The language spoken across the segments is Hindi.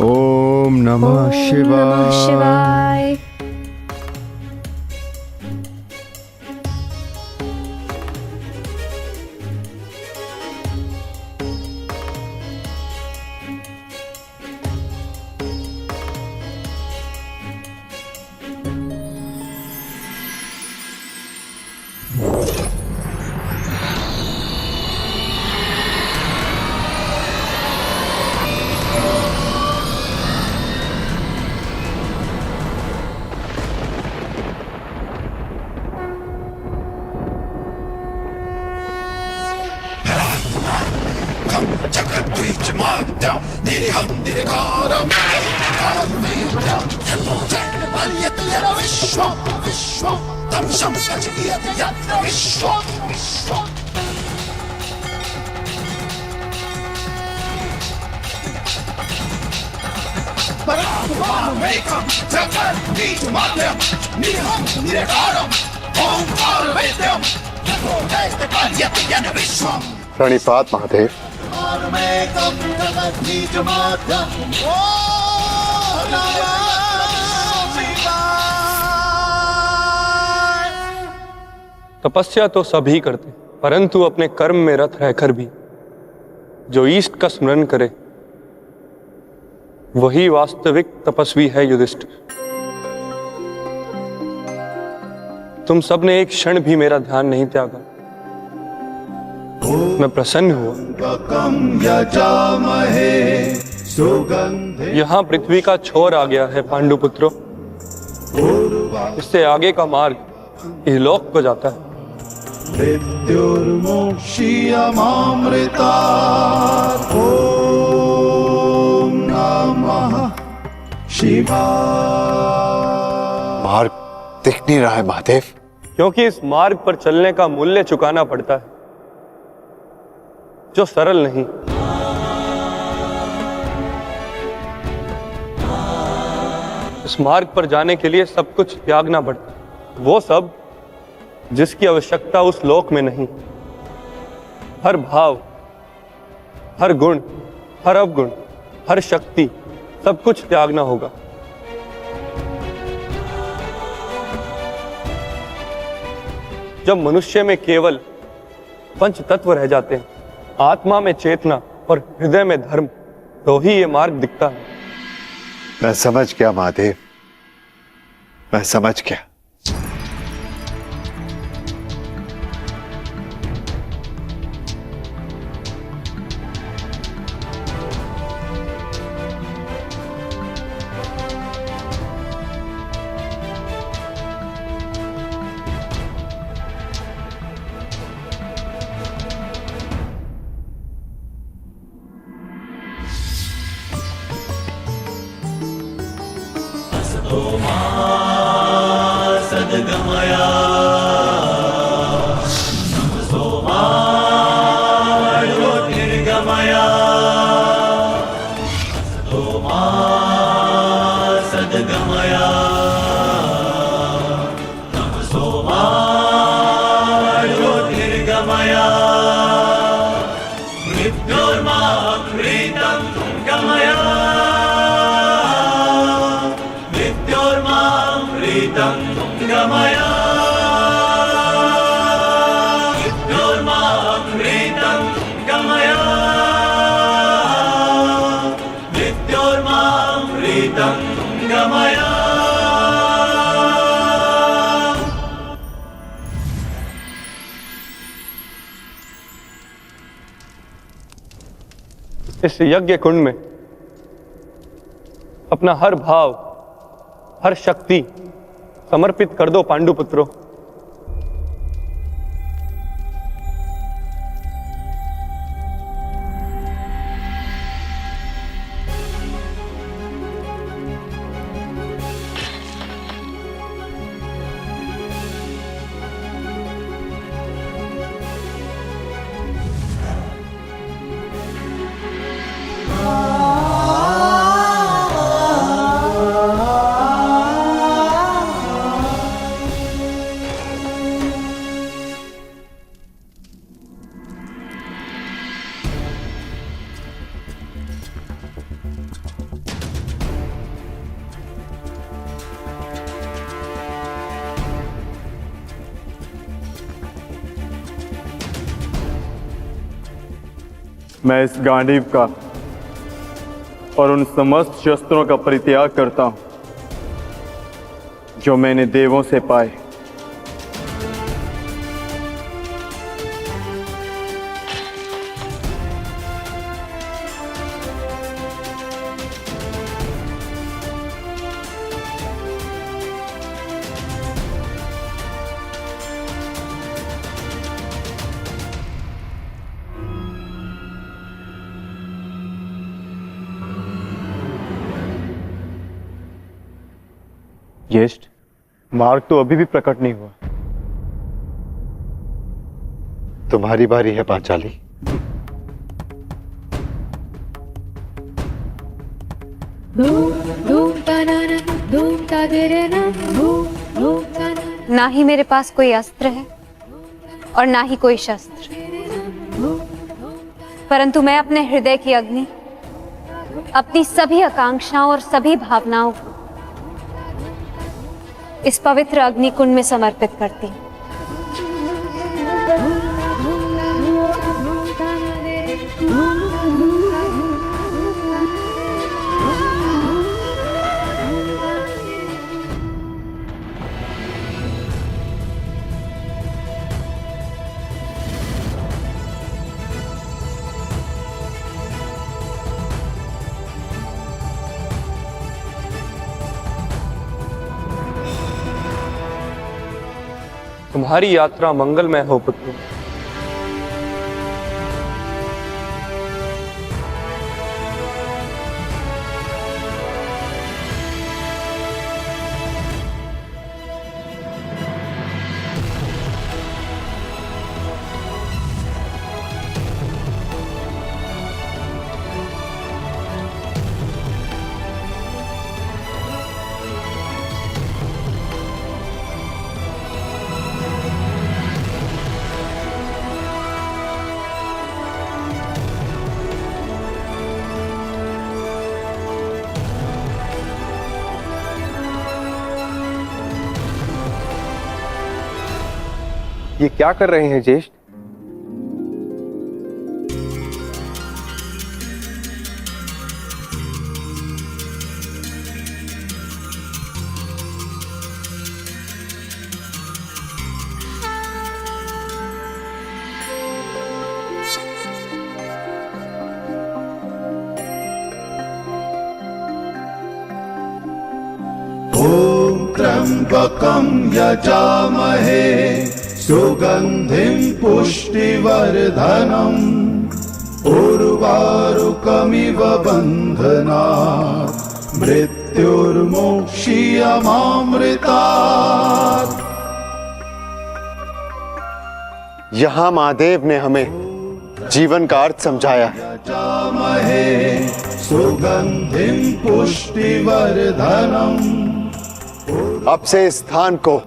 ओम नमः शिवाय। प्रणिपात महादेव। तपस्या तो सभी करते, परंतु अपने कर्म में रत रहकर भी जो ईष्ट का स्मरण करे वही वास्तविक तपस्वी है। युधिष्ठिर, तुम सब ने एक क्षण भी मेरा ध्यान नहीं त्यागा। मैं प्रसन्न हुआ। यहाँ पृथ्वी का छोर आ गया है पांडुपुत्रों। इससे आगे का मार्ग इहलोक को जाता है। मार्ग दिख नहीं रहा है महादेव। क्योंकि इस मार्ग पर चलने का मूल्य चुकाना पड़ता है जो सरल नहीं। इस मार्ग पर जाने के लिए सब कुछ त्यागना पड़ता है, वो सब जिसकी आवश्यकता उस लोक में नहीं। हर भाव, हर गुण, हर अवगुण, हर शक्ति, सब कुछ त्यागना होगा। जब मनुष्य में केवल पंच तत्व रह जाते हैं, आत्मा में चेतना और हृदय में धर्म, तो ही ये मार्ग दिखता है। मैं समझ गया महादेव, मैं समझ गया। इस यज्ञ कुंड में अपना हर भाव, हर शक्ति समर्पित कर दो पांडुपुत्रों। मैं इस गांडीव का और उन समस्त शस्त्रों का परित्याग करता हूं जो मैंने देवों से पाए। ज्येष्ठ, मार्ग तो अभी भी प्रकट नहीं हुआ। तुम्हारी बारी है पांचाली। ना ही मेरे पास कोई अस्त्र है और ना ही कोई शस्त्र, परंतु मैं अपने हृदय की अग्नि, अपनी सभी आकांक्षाओं और सभी भावनाओं को इस पवित्र अग्निकुंड में समर्पित करती हूँ। तुम्हारी यात्रा मंगलमय हो पुत्र। ये क्या कर रहे हैं ज्येष्ठ? त्र्यंबकं यजामहे सुगंधिं पुष्टिवर्धनम् उर्वारुकमिव बन्धनात् मृत्युर्मोक्षीयमामृतात्। यहां महादेव ने हमें जीवन का अर्थ समझाया है। यजामहे सुगंधिं पुष्टिवर्धनम्। अब से इस स्थान को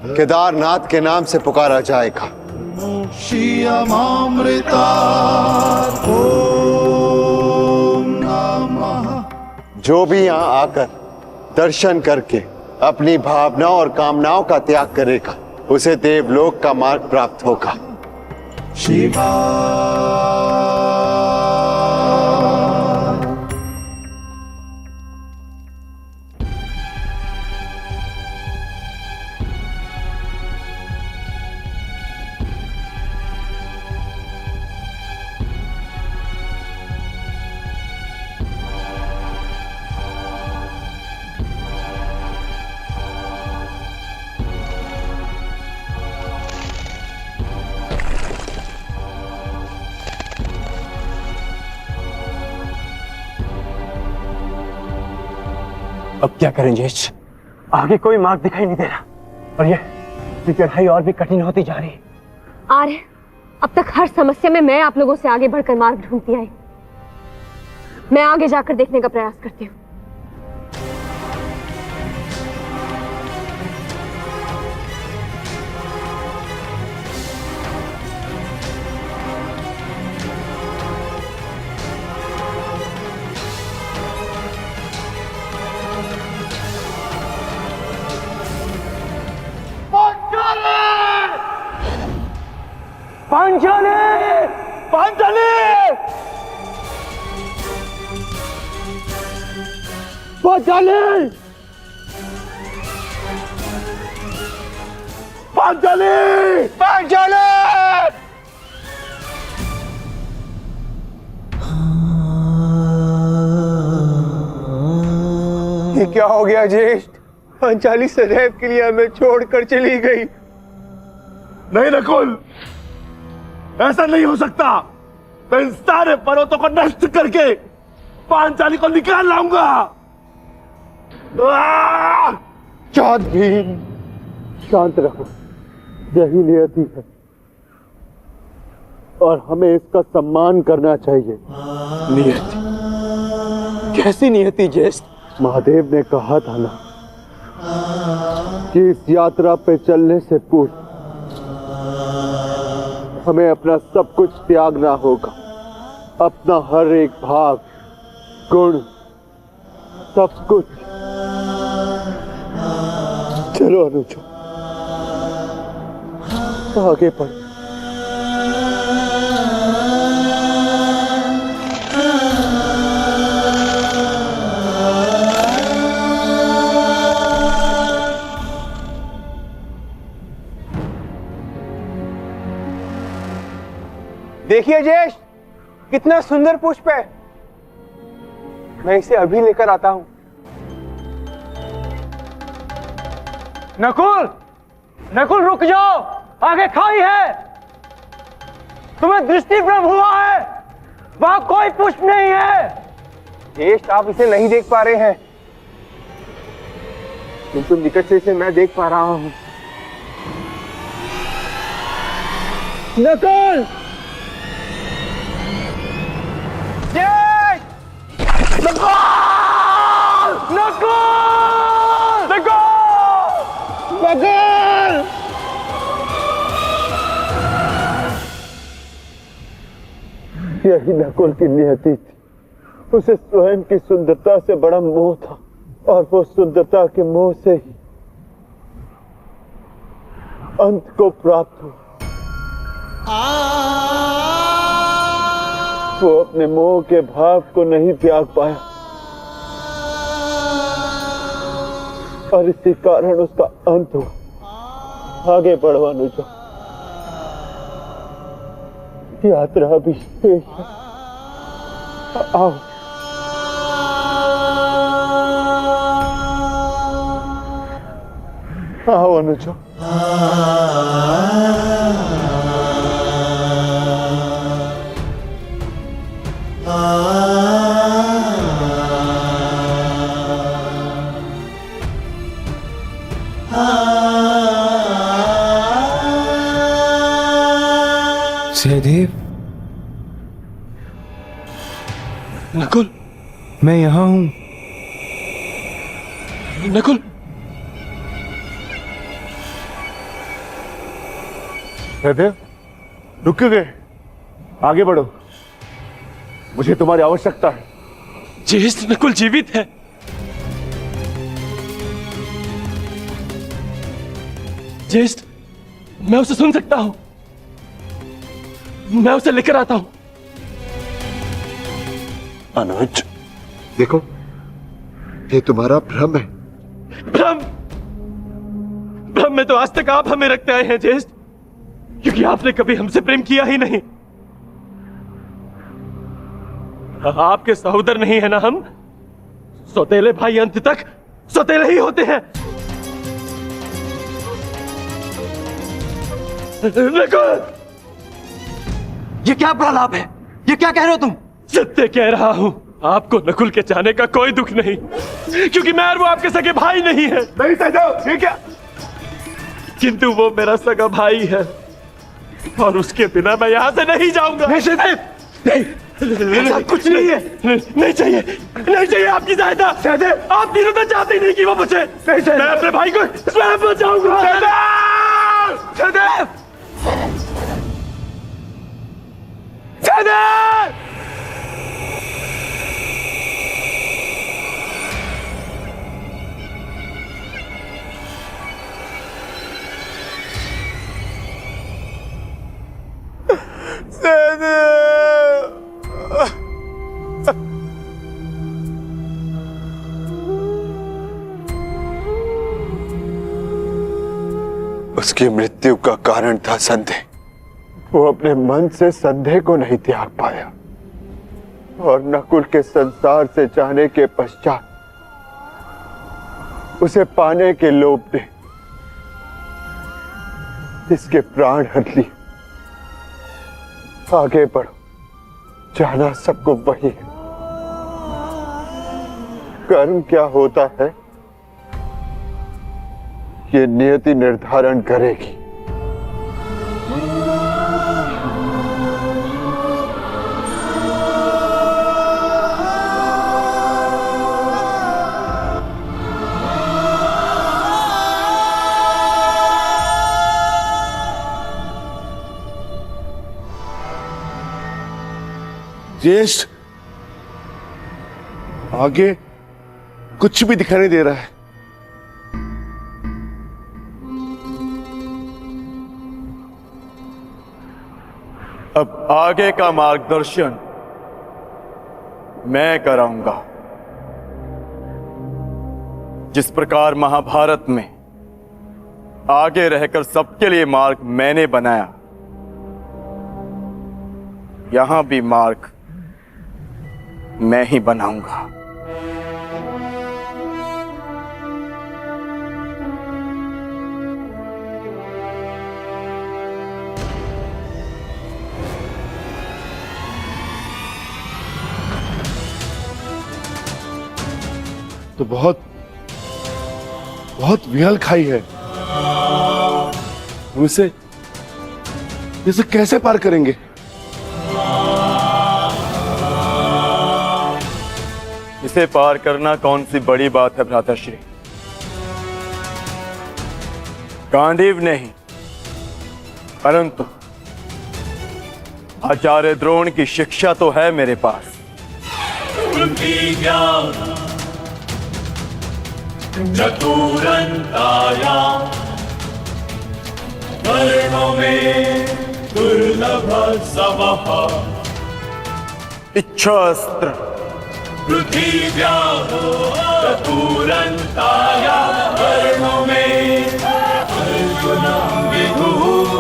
केदारनाथ के नाम से पुकारा जाएगा। मोक्षीयमामृतात्। ओम नमः। जो भी यहाँ आकर दर्शन करके अपनी भावनाओं और कामनाओं का त्याग करेगा उसे देवलोक का मार्ग प्राप्त होगा। शिवा। अब क्या करें ज्येष्ठ? आगे कोई मार्ग दिखाई नहीं दे रहा और ये चढ़ाई और भी कठिन होती जा रही है। आर्य, अब तक हर समस्या में मैं आप लोगों से आगे बढ़कर मार्ग ढूंढती आई। मैं आगे जाकर देखने का प्रयास करती हूँ। पांचाली! पांचाली! पांचाली! पांचाली! पांचाली! ये क्या हो गया ज्येष्ठ? पांचाली सदैव के लिए हमें छोड़कर चली गई। नहीं नकुल, ऐसा नहीं हो सकता। मैं इन सारे पर्वतों को नष्ट करके पांचाली को निकाल लाऊंगा। चाँद भीम, शांत रहो, यही नियति है और हमें इसका सम्मान करना चाहिए। नियति? कैसी नियति ज्येष्ठ? महादेव ने कहा था ना कि इस यात्रा पे चलने से पूर्व हमें अपना सब कुछ त्यागना होगा, अपना हर एक भाग, गुण, सब कुछ। चलो अनुज, आगे बढ़। देखिए ज्येष्ठ, कितना सुंदर पुष्प है। मैं इसे अभी लेकर आता हूं। नकुल, नकुल रुक जाओ, आगे खाई है। तुम्हें दृष्टि भ्रम हुआ है, वहां कोई पुष्प नहीं है। ज्येष्ठ, आप इसे नहीं देख पा रहे हैं, किंतु निकट से इसे मैं देख पा रहा हूं। नकुल! यही नकुल की नियति थी। उसे स्वयं की सुंदरता से बड़ा मोह था और वो सुंदरता के मोह से ही अंत को प्राप्त हुआ। वो अपने मोह के भाव को नहीं त्याग पाया और इसी कारण उसका अंत हुआ। आगे बढ़ो अनुज, यात्रा भी शेष है। आओ। आओ अनुज। सहदेव, नकुल, मैं यहां हूं। नकुल, सहदेव, रुक क्यों गए? आगे बढ़ो, मुझे तुम्हारी आवश्यकता है। ज्येष्ठ, नकुल जीवित है। ज्येष्ठ, मैं उसे सुन सकता हूं। मैं उसे लेकर आता हूं। अनुज, देखो, ये तुम्हारा भ्रम है। भ्रम? भ्रम में तो आज तक आप हमें रखते आए हैं ज्येष्ठ, क्योंकि आपने कभी हमसे प्रेम किया ही नहीं। आपके सहोदर नहीं है ना हम? सौतेले भाई अंत तक सौतेले ही होते हैं। नकुल! ये क्या प्रलाप है? ये क्या कह रहे हो तुम? सत्य कह रहा हूं। आपको नकुल के जाने का कोई दुख नहीं, क्योंकि मैं और वो आपके सगे भाई नहीं है। नहीं सहदेव, ठीक है, किंतु वो मेरा सगा भाई है और उसके बिना मैं यहां से नहीं जाऊंगा। नहीं सहदेव, नहीं, कुछ नहीं है। नहीं चाहिए, नहीं चाहिए आपकी सहायता। सहदेव, आप तीनों तो चाहते ही नहीं कि वो बचे। मैं अपने भाई को स्वयं बचाऊंगा। सहदेव! सहदेव! सहदेव! उसकी मृत्यु का कारण था संदेह। वो अपने मन से संदेह को नहीं त्याग पाया और नकुल के संसार से जाने के पश्चात उसे पाने के लोभ ने इसके प्राण हर लिए। आगे बढ़ो, जाना सबको वही है। कर्म क्या होता है ये नियति निर्धारण करेगी। ज्येष्ठ, आगे कुछ भी दिखाई नहीं दे रहा है। अब आगे का मार्गदर्शन मैं कराऊंगा। जिस प्रकार महाभारत में आगे रहकर सबके लिए मार्ग मैंने बनाया, यहां भी मार्ग मैं ही बनाऊंगा। तो बहुत बहुत विहल खाई है। हम इसे कैसे पार करेंगे? इसे पार करना कौन सी बड़ी बात है भ्राताश्री। गांडीव नहीं, परंतु आचार्य द्रोण की शिक्षा तो है मेरे पास। चतुरंताया कर्णों में दुर्लभ सबह इच्छास्त्र पृथिव्या चतुरंताया कर्णों में अर्जुन विदुः।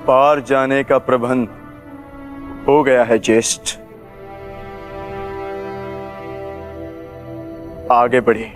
पार जाने का प्रबंध हो गया है ज्येष्ठ। आगे बढ़िए।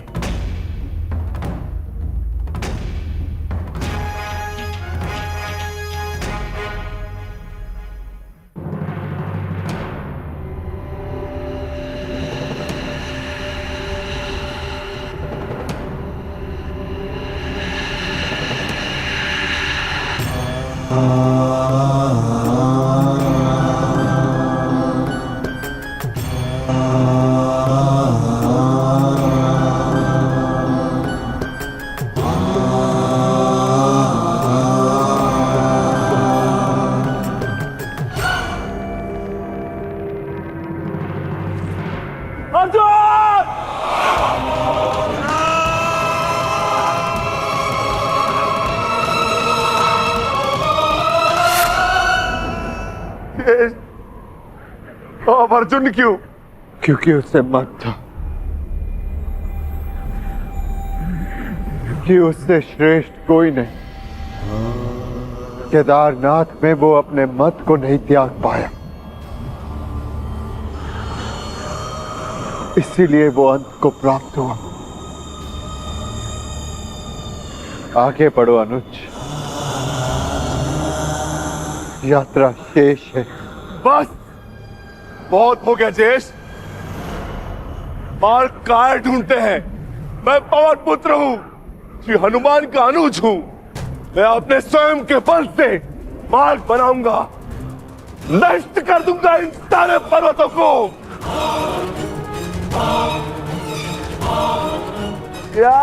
अब अर्जुन क्यों? क्योंकि उससे मत था, कि उससे श्रेष्ठ कोई नहीं। केदारनाथ में वो अपने मत को नहीं त्याग पाया, इसीलिए वो अंत को प्राप्त हुआ। आगे बढ़ो अनुज, यात्रा शेष है। बस बहुत हो गया ज्येष्ठ। मार्ग काय ढूंढते हैं? मैं पवन पुत्र हूं, श्री हनुमान का अनुज हूं। मैं अपने स्वयं के बल से मार्ग बनाऊंगा, नष्ट कर दूंगा इन सारे पर्वतों को। या